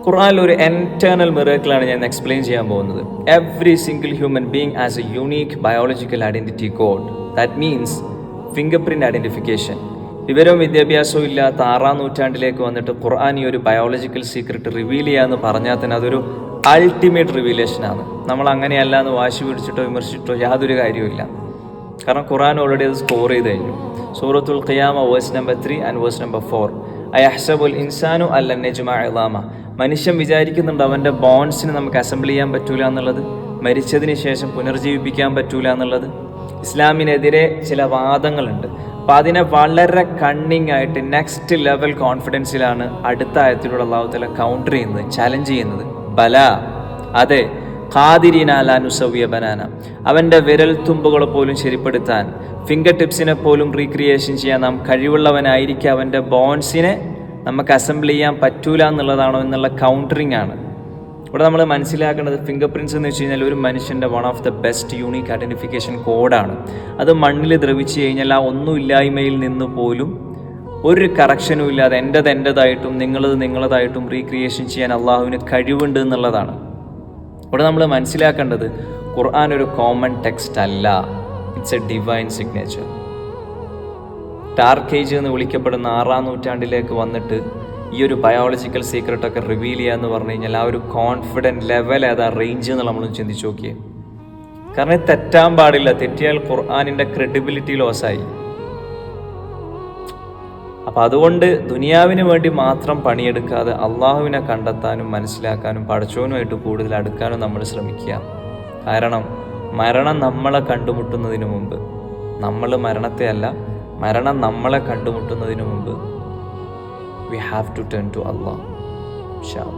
ഖുർആനിൽ ഒരു എൻറ്റേർണൽ മിറക്കിളാണ് ഞാൻ എക്സ്പ്ലെയിൻ ചെയ്യാൻ പോകുന്നത്. Every single human being as A unique biological identity code. That means finger print identification. വിവരവും വിദ്യാഭ്യാസവും ഇല്ലാത്ത 6-ാം നൂറ്റാണ്ടിലേക്ക് വന്നിട്ട് ഖുർആൻ ഈ ഒരു ബയോളജിക്കൽ സീക്രട്ട് റിവീൽ ചെയ്യാന്ന് പറഞ്ഞാൽ തന്നെ അതൊരു അൾട്ടിമേറ്റ് റിവീലേഷനാണ്. നമ്മൾ അങ്ങനെയല്ല എന്ന് വാശി പിടിച്ചിട്ടോ വിമർശിച്ചിട്ടോ യാതൊരു കാര്യവുമില്ല. കാരണം ഖുർആൻ ഓൾറെഡി അത് സ്കോർ ചെയ്ത് കഴിഞ്ഞു. സൂറത്തുൽ ഖിയാമ verse number 3 and verse number 4. അയഹ്സബുൽ ഇൻസാനു അല്ലൻ നജ്മഅ ഇളാമ. മനുഷ്യൻ വിചാരിക്കുന്നുണ്ട് അവൻ്റെ ബോൺസിന് നമുക്ക് അസംബിൾ ചെയ്യാൻ പറ്റൂല എന്നുള്ളത്, മരിച്ചതിന് ശേഷം പുനർജീവിപ്പിക്കാൻ പറ്റൂല എന്നുള്ളത്. ഇസ്ലാമിനെതിരെ ചില വാദങ്ങളുണ്ട്. അപ്പം അതിനെ വളരെ കണ്ണിങ് ആയിട്ട് നെക്സ്റ്റ് ലെവൽ കോൺഫിഡൻസിലാണ് അടുത്ത ആയത്തിലൂടെ അല്ലാഹു തആല കൗണ്ടർ ചെയ്യുന്നത്, ചലഞ്ച് ചെയ്യുന്നത്. ബല, അതെ, ഖാദിരീന അലാ നുസവ്വിയ ബനാന. അവൻ്റെ വിരൽ തുമ്പുകൾ പോലും ശരിപ്പെടുത്താൻ, ഫിംഗർ ടിപ്സിനെ പോലും റീക്രിയേഷൻ ചെയ്യാൻ നാം കഴിവുള്ളവനായിരിക്കും. അവൻ്റെ ബോൺസിനെ നമുക്ക് അസംബിൾ ചെയ്യാൻ പറ്റൂല എന്നുള്ളതാണോ എന്നുള്ള കൗണ്ടറിങ് ആണ് ഇവിടെ നമ്മൾ മനസ്സിലാക്കേണ്ടത്. ഫിംഗർ പ്രിൻറ്റ്സ് എന്ന് വെച്ച് കഴിഞ്ഞാൽ ഒരു മനുഷ്യൻ്റെ one of the best unique identification കോഡാണ്. അത് മണ്ണിൽ ദ്രവിച്ച് കഴിഞ്ഞാൽ ആ ഒന്നുമില്ലായ്മയിൽ നിന്ന് പോലും ഒരു കറക്ഷനും ഇല്ലാതെ എൻ്റെതായിട്ടും നിങ്ങളതായിട്ടും റീക്രിയേഷൻ ചെയ്യാൻ അള്ളാഹുവിന് കഴിവുണ്ട് എന്നുള്ളതാണ്. ഇവിടെ നമ്മൾ മനസ്സിലാക്കേണ്ടത് ഖുർആൻ ഒരു കോമൺ ടെക്സ്റ്റ് അല്ല, it's A divine signature. Dark age എന്ന് വിളിക്കപ്പെടുന്ന 6-ാം നൂറ്റാണ്ടിലേക്ക് വന്നിട്ട് ഈ ഒരു ബയോളജിക്കൽ സീക്രട്ടൊക്കെ റിവീൽ ചെയ്യുക എന്ന് പറഞ്ഞു കഴിഞ്ഞാൽ ആ ഒരു കോൺഫിഡൻറ്റ് ലെവൽ ഏതാ റേഞ്ച് എന്ന് നമ്മൾ ചിന്തിച്ച് നോക്കിയേ. കാരണം ഇത് തെറ്റാൻ പാടില്ല. തെറ്റിയാൽ ഖുർആനിൻ്റെ ക്രെഡിബിലിറ്റി ലോസായി. അപ്പം അതുകൊണ്ട് ദുനിയാവിന് വേണ്ടി മാത്രം പണിയെടുക്കാതെ അള്ളാഹുവിനെ കണ്ടെത്താനും മനസ്സിലാക്കാനും പടച്ചവനുമായിട്ട് കൂടുതൽ അടുക്കാനും നമ്മൾ ശ്രമിക്കുക. കാരണം മരണം നമ്മളെ കണ്ടുമുട്ടുന്നതിന് മുമ്പ്, നമ്മൾ മരണത്തെ അല്ല, മരണം നമ്മളെ കണ്ടുമുട്ടുന്നതിന് മുമ്പ് we have to turn to Allah. Inshallah.